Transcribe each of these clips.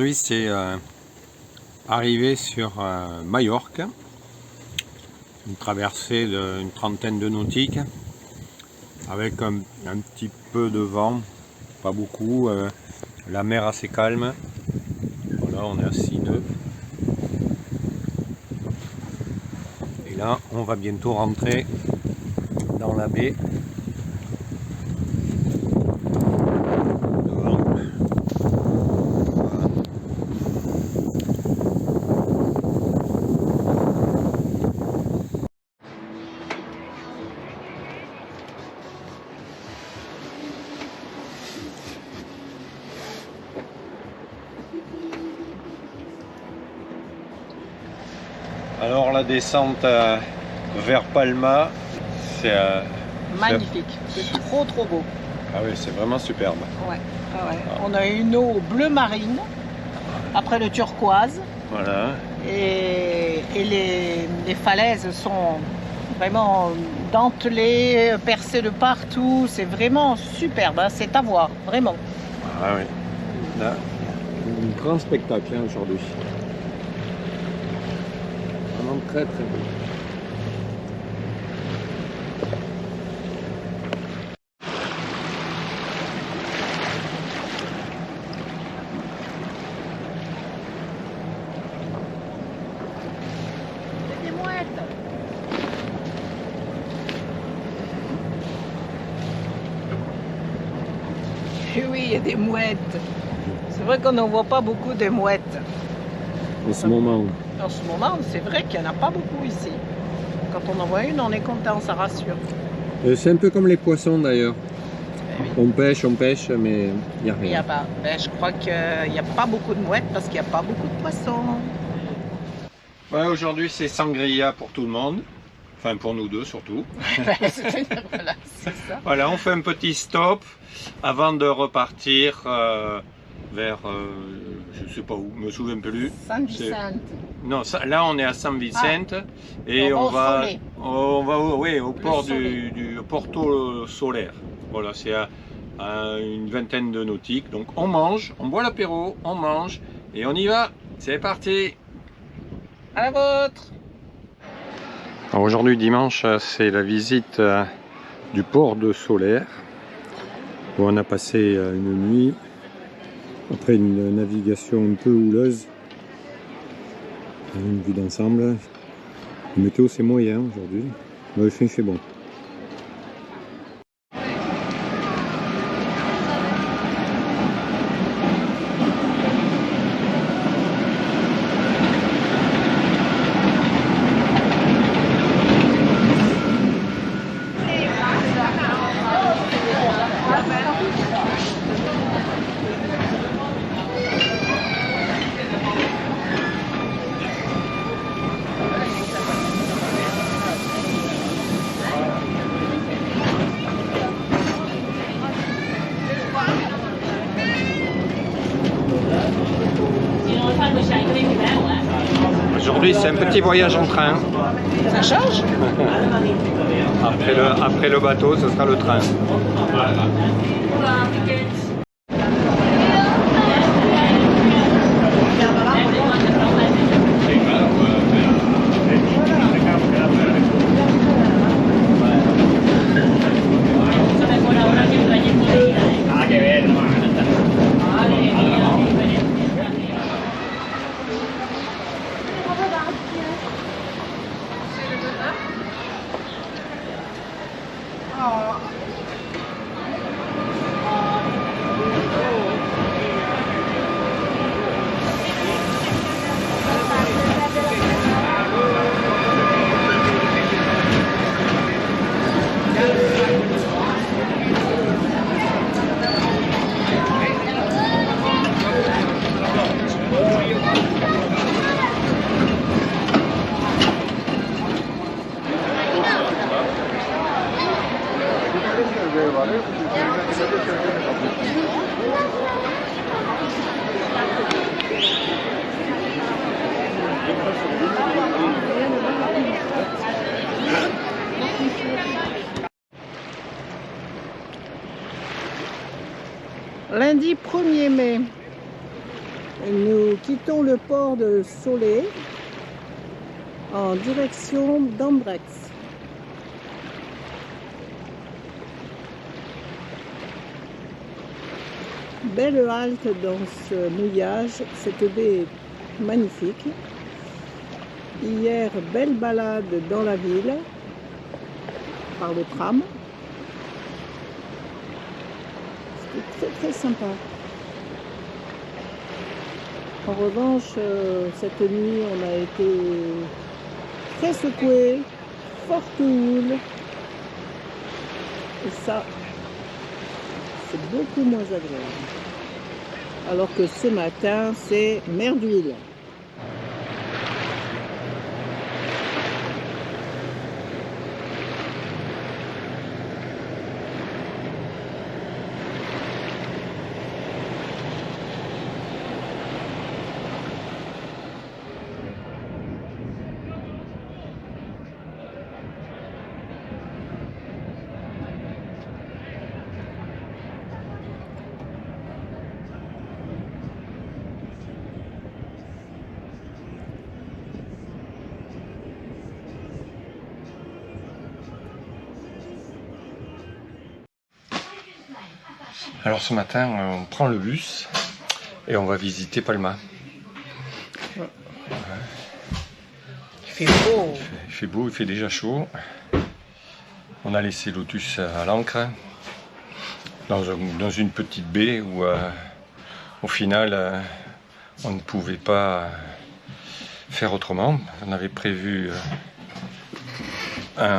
aujourd'hui c'est arrivé sur Majorque, une traversée d'une trentaine de nautiques avec un petit peu de vent, pas beaucoup, la mer assez calme. Voilà, on est à 6 nœuds et là on va bientôt rentrer dans la baie. Alors la descente vers Palma, c'est magnifique, c'est trop beau. Ah oui, c'est vraiment superbe. Ouais. Ah ouais. On a une eau bleu marine, après le turquoise. Voilà. Et les falaises sont vraiment dentelées, percées de partout. C'est vraiment superbe, hein. C'est à voir, vraiment. Ah oui. Là, un grand spectacle hein, aujourd'hui. Vraiment très beau. Des mouettes. Oui, il y a des mouettes. C'est vrai qu'on n'en voit pas beaucoup de mouettes. En ce moment. En ce moment, c'est vrai qu'il n'y en a pas beaucoup ici. Quand on en voit une, on est content, ça rassure. C'est un peu comme les poissons d'ailleurs. Eh oui. On pêche, mais il n'y a rien. Il y a pas. Ben, je crois qu'il n'y a pas beaucoup de mouettes parce qu'il n'y a pas beaucoup de poissons. Ouais, aujourd'hui c'est sangria pour tout le monde. Enfin pour nous deux surtout. Voilà, c'est ça. Voilà, on fait un petit stop avant de repartir vers, je sais pas où, je me souviens plus. San Vicente. Non, là on est à San Vicente et on va oui, au port du Porto Solaire. Voilà, c'est à une vingtaine de nautiques. Donc on mange, on boit l'apéro, on mange et on y va. C'est parti. À la vôtre. Alors aujourd'hui dimanche, c'est la visite du port de Solaire où on a passé une nuit après une navigation un peu houleuse. Une vue d'ensemble. Le météo c'est moyen aujourd'hui, mais il fait bon. Aujourd'hui c'est un petit voyage en train. Ça change? Après le bateau, ce sera le train. Lundi 1er mai. Nous quittons le port de Soleil en direction d'Ambrex. Belle halte dans ce mouillage, cette baie est magnifique. Hier, belle balade dans la ville par le tram. C'était très sympa. En revanche, cette nuit, on a été très secoués, forte houle. Et ça, c'est beaucoup moins agréable. Alors que ce matin, c'est mer d'huile. Alors ce matin, on prend le bus et on va visiter Palma. Il fait beau. Il fait beau, il fait déjà chaud. On a laissé Lotus à l'ancre dans une petite baie où au final on ne pouvait pas faire autrement. On avait prévu un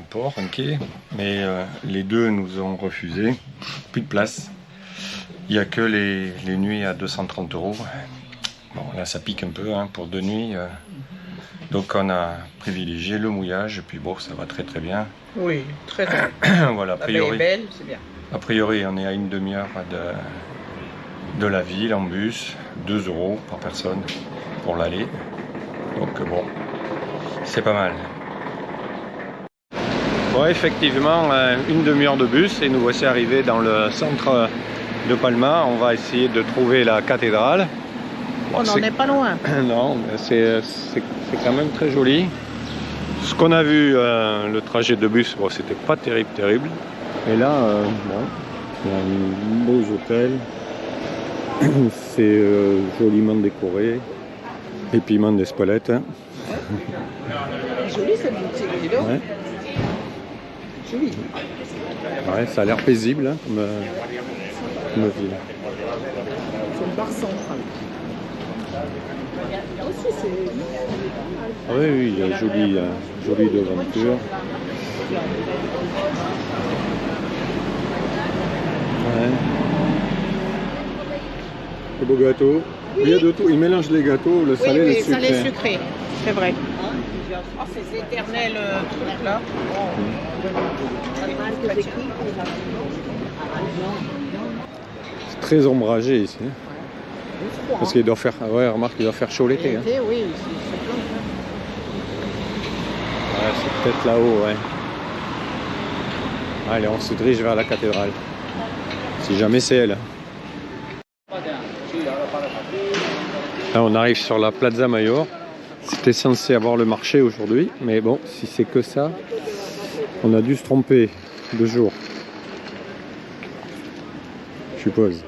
port, un quai, mais les deux nous ont refusé. Plus de place. Il n'y a que les nuits à 230 €. Bon, là ça pique un peu hein, pour 2 nuits. Donc on a privilégié le mouillage, et puis bon, ça va très très bien. Oui, très bien. Voilà, La baie est belle, c'est bien. a priori, on est à une demi-heure de la ville en bus, 2 € par personne pour l'aller. Donc bon, c'est pas mal. Bon, effectivement, une demi-heure de bus et nous voici arrivés dans le centre de Palma. On va essayer de trouver la cathédrale. On n'en est pas loin. Non, c'est quand même très joli. Ce qu'on a vu, le trajet de bus, bon, c'était pas terrible. Et là, bon, il y a un beau hôtel. C'est joliment décoré. Et piment d'Espelette. Hein. Jolie cette boutique, dis donc. Ouais. Joli. Ouais, ça a l'air paisible hein, comme ville. C'est le bar central. Aussi, c'est... Ah oui, oui, il y a jolie devanture. Ouais. Le beau gâteau. Oui. Il y a de tout. Ils mélangent les gâteaux, le salé et le sucré. Salé sucré, c'est vrai. Oh, ces éternels trucs là. C'est très ombragé ici. Parce qu'il doit faire, ouais, remarque, il doit faire chaud l'été. Hein. Oui, Ouais, c'est peut-être là-haut, ouais. Allez, on se dirige vers la cathédrale. Si jamais c'est elle. Là, on arrive sur la Plaza Mayor. C'était censé avoir le marché aujourd'hui, mais bon, si c'est que ça, on a dû se tromper de jour. Je suppose.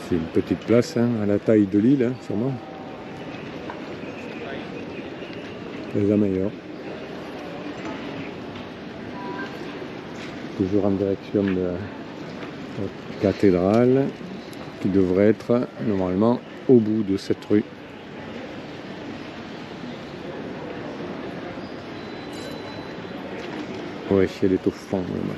C'est une petite place hein, à la taille de l'île, hein, sûrement. Plaza Mayor. Toujours en direction de la cathédrale, qui devrait être normalement au bout de cette rue. Oui, elle est au fond. Là.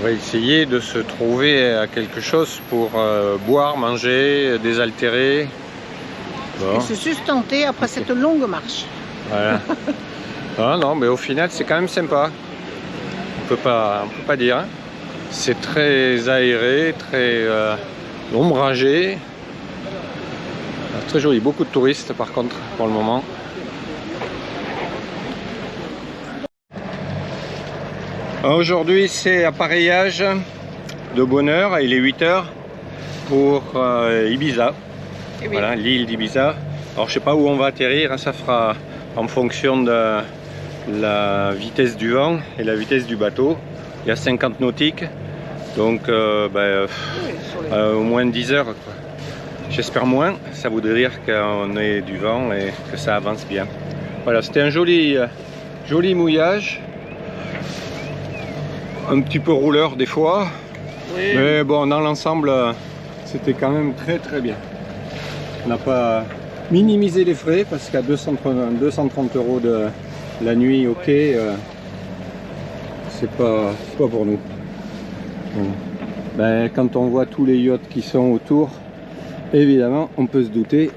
On va essayer de se trouver à quelque chose pour boire, manger, désaltérer. Bon. Et se sustenter après cette longue marche. Voilà. Ah non, mais au final, c'est quand même sympa. On peut pas dire. Hein. C'est très aéré, très ombragé. Très joli. Beaucoup de touristes, par contre, pour le moment. Aujourd'hui, c'est appareillage de bonne heure. Il est 8 h pour Ibiza. Oui. Voilà, l'île d'Ibiza. Alors, je sais pas où on va atterrir. Hein, ça fera en fonction de la vitesse du vent et la vitesse du bateau. Il y a 50 nautiques. Donc, au moins 10 heures. J'espère moins. Ça voudrait dire qu'on ait du vent et que ça avance bien. Voilà, c'était un joli mouillage. Un petit peu rouleur des fois, oui. Mais bon, dans l'ensemble, c'était quand même très bien. On n'a pas minimisé les frais parce qu'à 230 € de la nuit au quai, c'est pas pour nous. Bon. Ben, quand on voit tous les yachts qui sont autour, évidemment, on peut se douter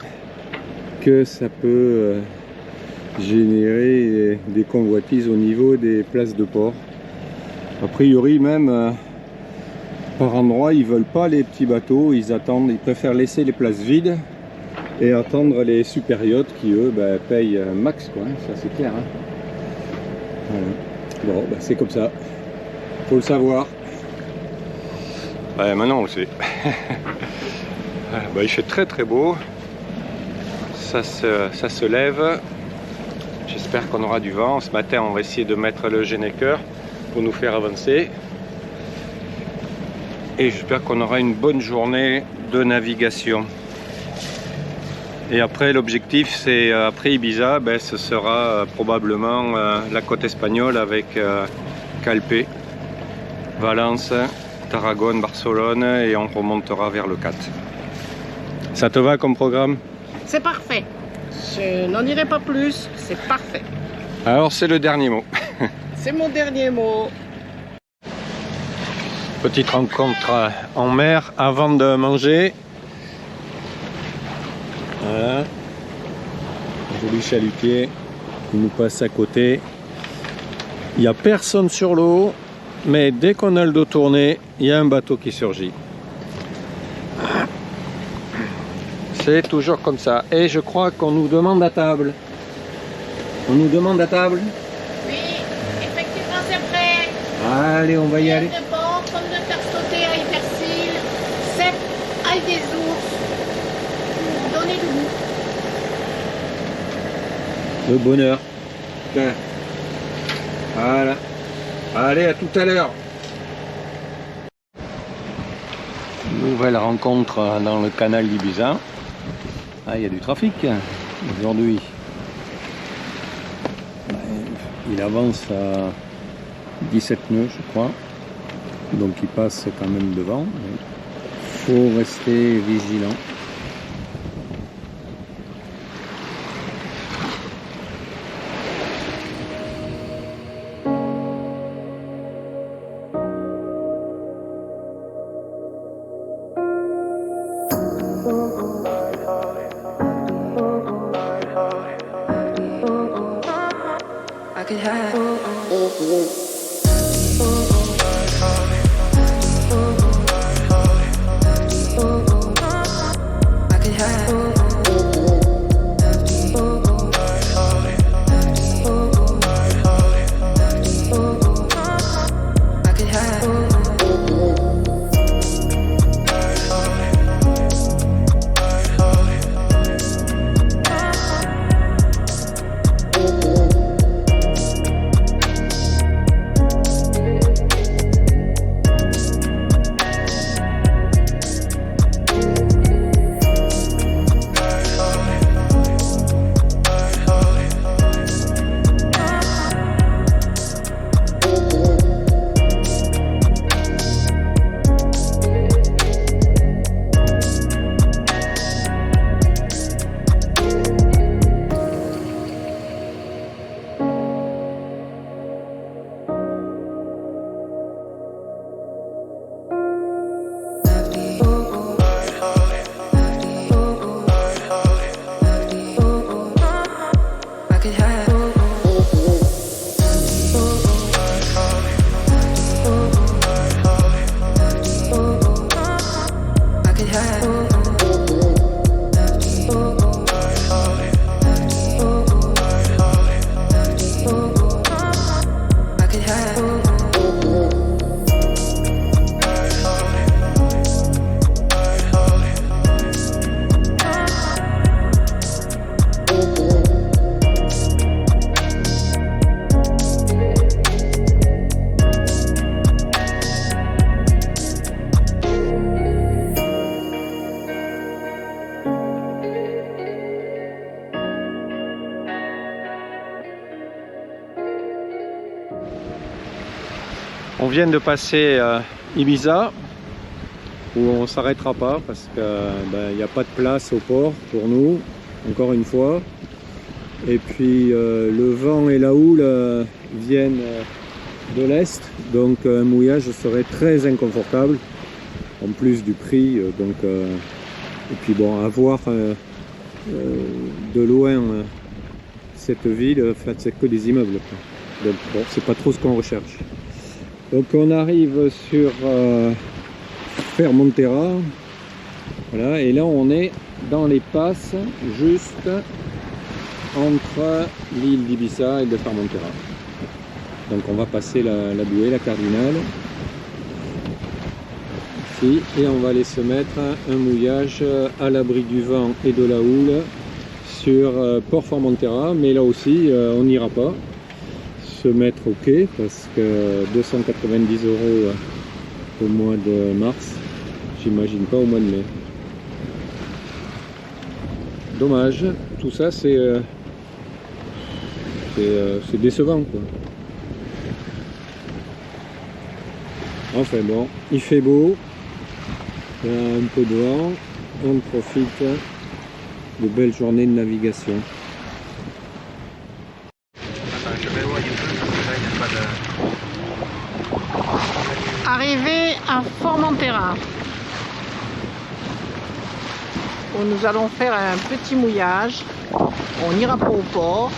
que ça peut générer des convoitises au niveau des places de port. A priori même, par endroit, ils veulent pas les petits bateaux, ils attendent, ils préfèrent laisser les places vides et attendre les super yachts qui eux payent max quoi, ça c'est clair. Hein. Voilà. Bon, c'est comme ça, faut le savoir. Ouais, maintenant on le sait. Il fait très beau, ça se lève. J'espère qu'on aura du vent. Ce matin on va essayer de mettre le Genneker pour nous faire avancer et j'espère qu'on aura une bonne journée de navigation. Et après l'objectif c'est après Ibiza, ce sera probablement la côte espagnole avec Calpe, Valence, Tarragone, Barcelone et on remontera vers le 4. Ça te va comme programme? C'est parfait, je n'en dirai pas plus, c'est parfait. Alors c'est le dernier mot. C'est mon dernier mot. Petite rencontre en mer avant de manger. Voilà. Un joli chalutier qui nous passe à côté. Il n'y a personne sur l'eau, mais dès qu'on a le dos tourné, il y a un bateau qui surgit. C'est toujours comme ça. Et je crois qu'on nous demande à table. On nous demande à table? Oui, effectivement c'est prêt. Allez, on va y aller. De porc, pommes de terre sautées à hypersil, cèpe, ail des ours, pour donner du goût. Le bonheur. Voilà. Allez, à tout à l'heure. Nouvelle rencontre dans le canal d'Ibiza. Ah, il y a du trafic aujourd'hui. Il avance à 17 nœuds, je crois. Donc il passe quand même devant. Il faut rester vigilant. On vient de passer Ibiza, où on ne s'arrêtera pas parce qu'il n'y a pas de place au port pour nous, encore une fois. Et puis le vent et la houle viennent de l'est, donc un mouillage serait très inconfortable, en plus du prix. Et puis bon, à voir de loin cette ville, enfin, c'est que des immeubles, quoi. Donc bon, c'est pas trop ce qu'on recherche. Donc on arrive sur Formentera, voilà, et là on est dans les passes juste entre l'île d'Ibiza et de Formentera. Donc on va passer la bouée, la Cardinale, ici, et on va aller se mettre un mouillage à l'abri du vent et de la houle sur Port Formentera, mais là aussi on n'ira pas se mettre au quai parce que 290 € au mois de mars, j'imagine pas au mois de mai. Dommage, tout ça c'est décevant, quoi. Enfin bon, il fait beau, il y a un peu de vent, on profite de belles journées de navigation. Arrivé à Formentera, où nous allons faire un petit mouillage. On n'ira pas au port.